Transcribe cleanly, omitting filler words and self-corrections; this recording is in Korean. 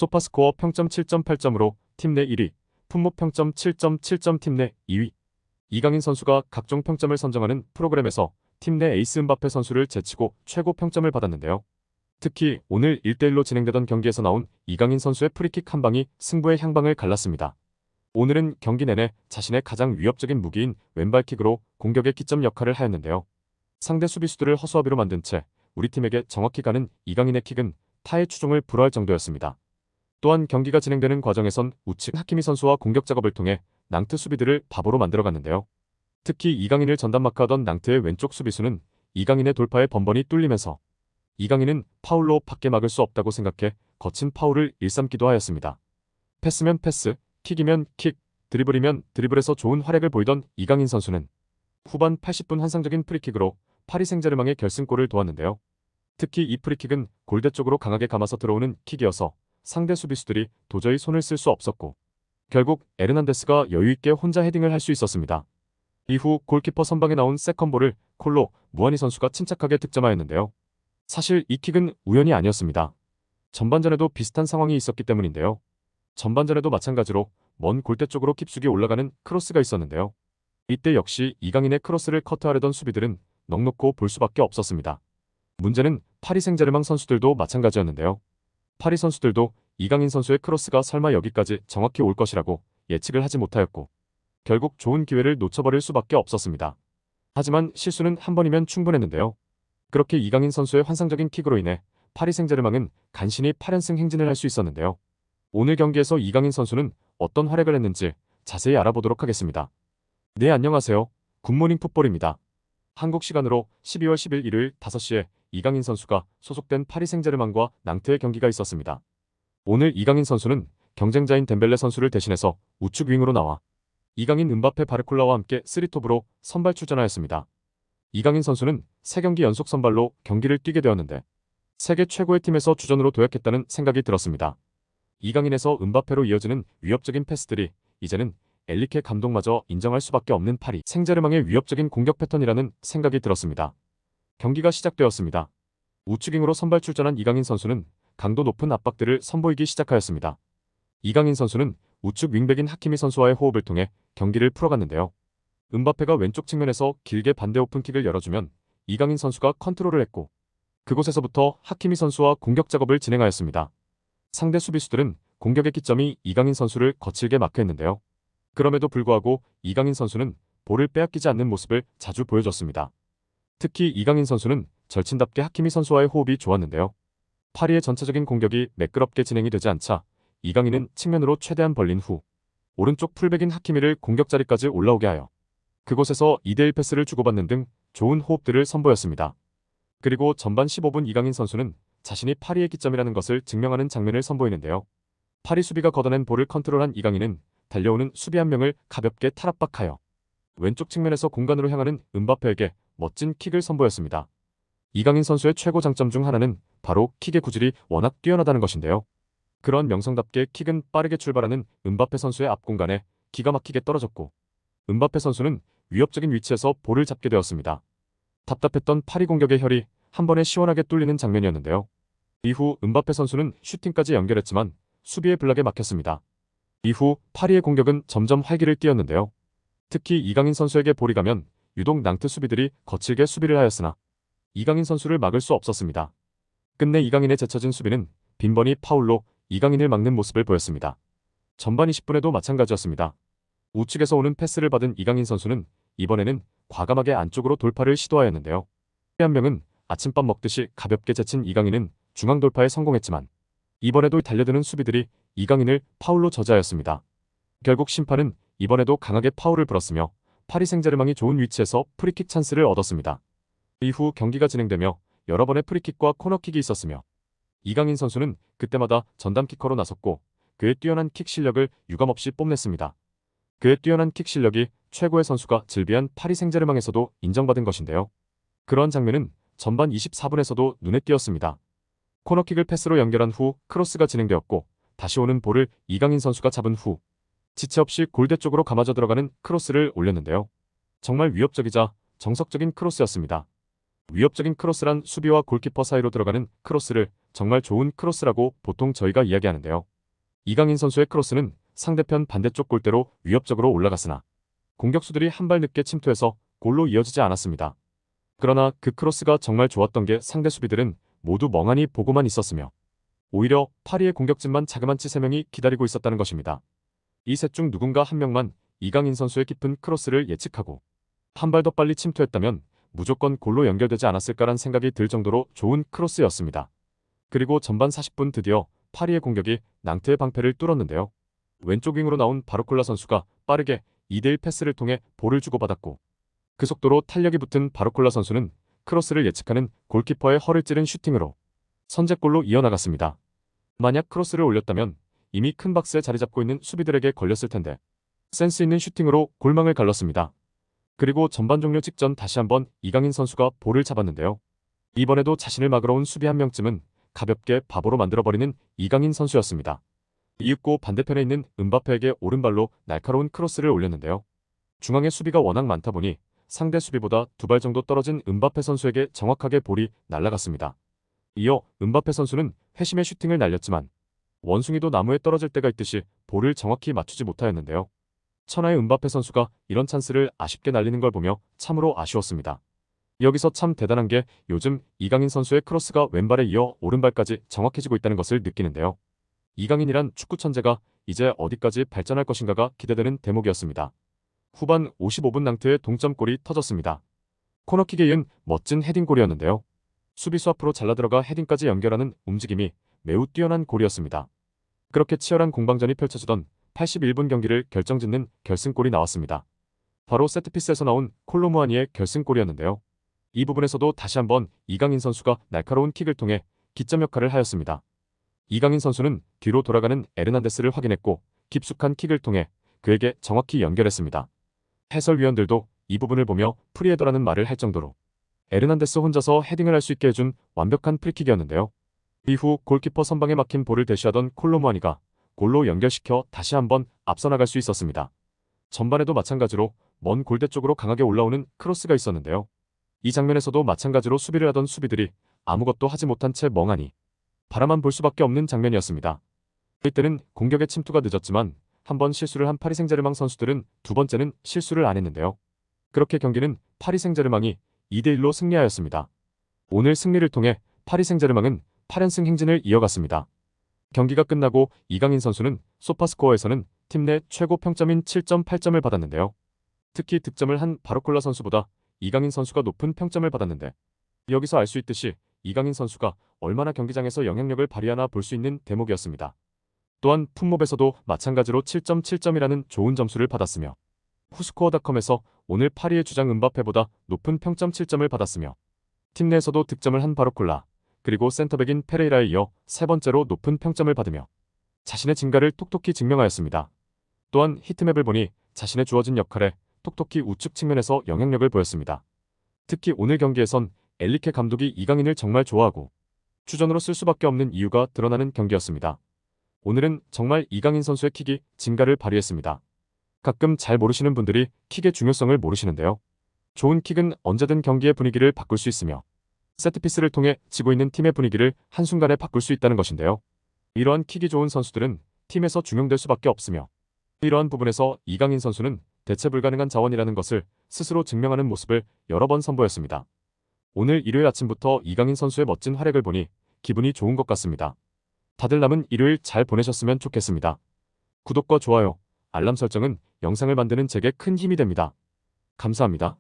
소파스코어 평점 7.8점으로 팀 내 1위, 품목 평점 7.7점 팀 내 2위. 이강인 선수가 각종 평점을 선정하는 프로그램에서 팀 내 에이스 음바페 선수를 제치고 최고 평점을 받았는데요. 특히 오늘 1대1로 진행되던 경기에서 나온 이강인 선수의 프리킥 한 방이 승부의 향방을 갈랐습니다. 오늘은 경기 내내 자신의 가장 위협적인 무기인 왼발킥으로 공격의 기점 역할을 하였는데요. 상대 수비수들을 허수아비로 만든 채 우리 팀에게 정확히 가는 이강인의 킥은 타의 추종을 불허할 정도였습니다. 또한 경기가 진행되는 과정에선 우측 하키미 선수와 공격 작업을 통해 낭트 수비들을 바보로 만들어갔는데요. 특히 이강인을 전담마크하던 낭트의 왼쪽 수비수는 이강인의 돌파에 번번이 뚫리면서 이강인은 파울로 밖에 막을 수 없다고 생각해 거친 파울을 일삼기도 하였습니다. 패스면 패스, 킥이면 킥, 드리블이면 드리블에서 좋은 활약을 보이던 이강인 선수는 후반 80분 환상적인 프리킥으로 파리 생제르맹의 결승골을 도왔는데요. 특히 이 프리킥은 골대 쪽으로 강하게 감아서 들어오는 킥이어서 상대 수비수들이 도저히 손을 쓸 수 없었고 결국 에르난데스가 여유있게 혼자 헤딩을 할 수 있었습니다. 이후 골키퍼 선방에 나온 세컨볼을 콜로 무아니 선수가 침착하게 득점하였는데요. 사실 이 킥은 우연이 아니었습니다. 전반전에도 비슷한 상황이 있었기 때문인데요. 전반전에도 마찬가지로 먼 골대 쪽으로 깊숙이 올라가는 크로스가 있었는데요. 이때 역시 이강인의 크로스를 커트하려던 수비들은 넋놓고 볼 수밖에 없었습니다. 문제는 파리 생제르맹 선수들도 마찬가지였는데요. 파리 선수들도 이강인 선수의 크로스가 설마 여기까지 정확히 올 것이라고 예측을 하지 못하였고 결국 좋은 기회를 놓쳐버릴 수밖에 없었습니다. 하지만 실수는 한 번이면 충분했는데요. 그렇게 이강인 선수의 환상적인 킥으로 인해 파리 생제르맹은 간신히 8연승 행진을 할 수 있었는데요. 오늘 경기에서 이강인 선수는 어떤 활약을 했는지 자세히 알아보도록 하겠습니다. 네, 안녕하세요. 굿모닝 풋볼입니다. 한국 시간으로 12월 10일 일요일 5시에 이강인 선수가 소속된 파리 생제르맹과 낭트의 경기가 있었습니다. 오늘 이강인 선수는 경쟁자인 덴벨레 선수를 대신해서 우측 윙으로 나와 이강인 음바페 바르콜라와 함께 3톱으로 선발 출전하였습니다. 이강인 선수는 3경기 연속 선발로 경기를 뛰게 되었는데 세계 최고의 팀에서 주전으로 도약했다는 생각이 들었습니다. 이강인에서 음바페로 이어지는 위협적인 패스들이 이제는 엘리케 감독마저 인정할 수밖에 없는 파리 생제르맹의 위협적인 공격 패턴이라는 생각이 들었습니다. 경기가 시작되었습니다. 우측윙으로 선발 출전한 이강인 선수는 강도 높은 압박들을 선보이기 시작하였습니다. 이강인 선수는 우측 윙백인 하키미 선수와의 호흡을 통해 경기를 풀어갔는데요. 음바페가 왼쪽 측면에서 길게 반대 오픈킥을 열어주면 이강인 선수가 컨트롤을 했고 그곳에서부터 하키미 선수와 공격 작업을 진행하였습니다. 상대 수비수들은 공격의 기점이 이강인 선수를 거칠게 마크했는데요. 그럼에도 불구하고 이강인 선수는 볼을 빼앗기지 않는 모습을 자주 보여줬습니다. 특히 이강인 선수는 절친답게 하키미 선수와의 호흡이 좋았는데요. 파리의 전체적인 공격이 매끄럽게 진행이 되지 않자 이강인은 측면으로 최대한 벌린 후 오른쪽 풀백인 하키미를 공격 자리까지 올라오게 하여 그곳에서 2대1 패스를 주고받는 등 좋은 호흡들을 선보였습니다. 그리고 전반 15분 이강인 선수는 자신이 파리의 기점이라는 것을 증명하는 장면을 선보이는데요. 파리 수비가 걷어낸 볼을 컨트롤한 이강인은 달려오는 수비 한 명을 가볍게 탈압박하여 왼쪽 측면에서 공간으로 향하는 음바페에게 멋진 킥을 선보였습니다. 이강인 선수의 최고 장점 중 하나는 바로 킥의 구질이 워낙 뛰어나다는 것인데요. 그런 명성답게 킥은 빠르게 출발하는 음바페 선수의 앞 공간에 기가 막히게 떨어졌고 음바페 선수는 위협적인 위치에서 볼을 잡게 되었습니다. 답답했던 파리 공격의 혈이 한 번에 시원하게 뚫리는 장면이었는데요. 이후 음바페 선수는 슈팅까지 연결했지만 수비의 블락에 막혔습니다. 이후 파리의 공격은 점점 활기를 띠었는데요. 특히 이강인 선수에게 볼이 가면 유독 낭트 수비들이 거칠게 수비를 하였으나 이강인 선수를 막을 수 없었습니다. 끝내 이강인의 제쳐진 수비는 빈번히 파울로 이강인을 막는 모습을 보였습니다. 전반 20분에도 마찬가지였습니다. 우측에서 오는 패스를 받은 이강인 선수는 이번에는 과감하게 안쪽으로 돌파를 시도하였는데요. 한 명은 아침밥 먹듯이 가볍게 제친 이강인은 중앙 돌파에 성공했지만 이번에도 달려드는 수비들이 이강인을 파울로 저지하였습니다. 결국 심판은 이번에도 강하게 파울을 불었으며 파리 생제르맹이 좋은 위치에서 프리킥 찬스를 얻었습니다. 이후 경기가 진행되며 여러 번의 프리킥과 코너킥이 있었으며 이강인 선수는 그때마다 전담키커로 나섰고 그의 뛰어난 킥 실력을 유감없이 뽐냈습니다. 그의 뛰어난 킥 실력이 최고의 선수가 즐비한 파리 생제르맹에서도 인정받은 것인데요. 그러한 장면은 전반 24분에서도 눈에 띄었습니다. 코너킥을 패스로 연결한 후 크로스가 진행되었고 다시 오는 볼을 이강인 선수가 잡은 후 지체 없이 골대 쪽으로 감아져 들어가는 크로스를 올렸는데요. 정말 위협적이자 정석적인 크로스였습니다. 위협적인 크로스란 수비와 골키퍼 사이로 들어가는 크로스를 정말 좋은 크로스라고 보통 저희가 이야기하는데요. 이강인 선수의 크로스는 상대편 반대쪽 골대로 위협적으로 올라갔으나 공격수들이 한 발 늦게 침투해서 골로 이어지지 않았습니다. 그러나 그 크로스가 정말 좋았던 게 상대 수비들은 모두 멍하니 보고만 있었으며 오히려 파리의 공격진만 자그만치 3명이 기다리고 있었다는 것입니다. 이 셋 중 누군가 한 명만 이강인 선수의 깊은 크로스를 예측하고 한 발 더 빨리 침투했다면 무조건 골로 연결되지 않았을까란 생각이 들 정도로 좋은 크로스였습니다. 그리고 전반 40분 드디어 파리의 공격이 낭트의 방패를 뚫었는데요. 왼쪽 윙으로 나온 바르콜라 선수가 빠르게 2대1 패스를 통해 볼을 주고받았고 그 속도로 탄력이 붙은 바르콜라 선수는 크로스를 예측하는 골키퍼의 허를 찌른 슈팅으로 선제골로 이어나갔습니다. 만약 크로스를 올렸다면 이미 큰 박스에 자리 잡고 있는 수비들에게 걸렸을 텐데 센스 있는 슈팅으로 골망을 갈랐습니다. 그리고 전반 종료 직전 다시 한번 이강인 선수가 볼을 잡았는데요. 이번에도 자신을 막으러 온 수비 한 명쯤은 가볍게 바보로 만들어버리는 이강인 선수였습니다. 이윽고 반대편에 있는 음바페에게 오른발로 날카로운 크로스를 올렸는데요. 중앙에 수비가 워낙 많다 보니 상대 수비보다 2발 정도 떨어진 음바페 선수에게 정확하게 볼이 날아갔습니다. 이어 음바페 선수는 회심의 슈팅을 날렸지만 원숭이도 나무에 떨어질 때가 있듯이 볼을 정확히 맞추지 못하였는데요. 천하의 음바페 선수가 이런 찬스를 아쉽게 날리는 걸 보며 참으로 아쉬웠습니다. 여기서 참 대단한 게 요즘 이강인 선수의 크로스가 왼발에 이어 오른발까지 정확해지고 있다는 것을 느끼는데요. 이강인이란 축구 천재가 이제 어디까지 발전할 것인가가 기대되는 대목이었습니다. 후반 55분 낭트의 동점골이 터졌습니다. 코너킥에 이은 멋진 헤딩골이었는데요. 수비수 앞으로 잘라들어가 헤딩까지 연결하는 움직임이 매우 뛰어난 골이었습니다. 그렇게 치열한 공방전이 펼쳐지던 81분 경기를 결정짓는 결승골이 나왔습니다. 바로 세트피스에서 나온 콜로무아니의 결승골이었는데요. 이 부분에서도 다시 한번 이강인 선수가 날카로운 킥을 통해 기점 역할을 하였습니다. 이강인 선수는 뒤로 돌아가는 에르난데스를 확인했고 깊숙한 킥을 통해 그에게 정확히 연결했습니다. 해설위원들도 이 부분을 보며 프리헤더라는 말을 할 정도로 에르난데스 혼자서 헤딩을 할 수 있게 해준 완벽한 프리킥이었는데요. 이후 골키퍼 선방에 막힌 볼을 대시하던 콜로무아니가 골로 연결시켜 다시 한번 앞서 나갈 수 있었습니다. 전반에도 마찬가지로 먼 골대 쪽으로 강하게 올라오는 크로스가 있었는데요. 이 장면에서도 마찬가지로 수비를 하던 수비들이 아무것도 하지 못한 채 멍하니 바라만 볼 수밖에 없는 장면이었습니다. 이때는 공격의 침투가 늦었지만 한 번 실수를 한 파리 생제르맹 선수들은 두 번째는 실수를 안 했는데요. 그렇게 경기는 파리 생제르맹이 2대1로 승리하였습니다. 오늘 승리를 통해 파리 생제르맹은 8연승 행진을 이어갔습니다. 경기가 끝나고 이강인 선수는 소파스코어에서는 팀 내 최고 평점인 7.8점을 받았는데요. 특히 득점을 한 바르콜라 선수보다 이강인 선수가 높은 평점을 받았는데 여기서 알 수 있듯이 이강인 선수가 얼마나 경기장에서 영향력을 발휘하나 볼 수 있는 대목이었습니다. 또한 풋몹에서도 마찬가지로 7.7점이라는 좋은 점수를 받았으며 후스코어닷컴에서 오늘 파리의 주장 음바페보다 높은 평점 7점을 받았으며 팀 내에서도 득점을 한 바르콜라 그리고 센터백인 페레이라에 이어 세 번째로 높은 평점을 받으며 자신의 진가를 톡톡히 증명하였습니다. 또한 히트맵을 보니 자신의 주어진 역할에 톡톡히 우측 측면에서 영향력을 보였습니다. 특히 오늘 경기에선 엘리케 감독이 이강인을 정말 좋아하고 주전으로 쓸 수밖에 없는 이유가 드러나는 경기였습니다. 오늘은 정말 이강인 선수의 킥이 진가를 발휘했습니다. 가끔 잘 모르시는 분들이 킥의 중요성을 모르시는데요. 좋은 킥은 언제든 경기의 분위기를 바꿀 수 있으며 세트피스를 통해 지고 있는 팀의 분위기를 한순간에 바꿀 수 있다는 것인데요. 이러한 킥이 좋은 선수들은 팀에서 중용될 수밖에 없으며 이러한 부분에서 이강인 선수는 대체 불가능한 자원이라는 것을 스스로 증명하는 모습을 여러 번 선보였습니다. 오늘 일요일 아침부터 이강인 선수의 멋진 활약을 보니 기분이 좋은 것 같습니다. 다들 남은 일요일 잘 보내셨으면 좋겠습니다. 구독과 좋아요, 알람 설정은 영상을 만드는 제게 큰 힘이 됩니다. 감사합니다.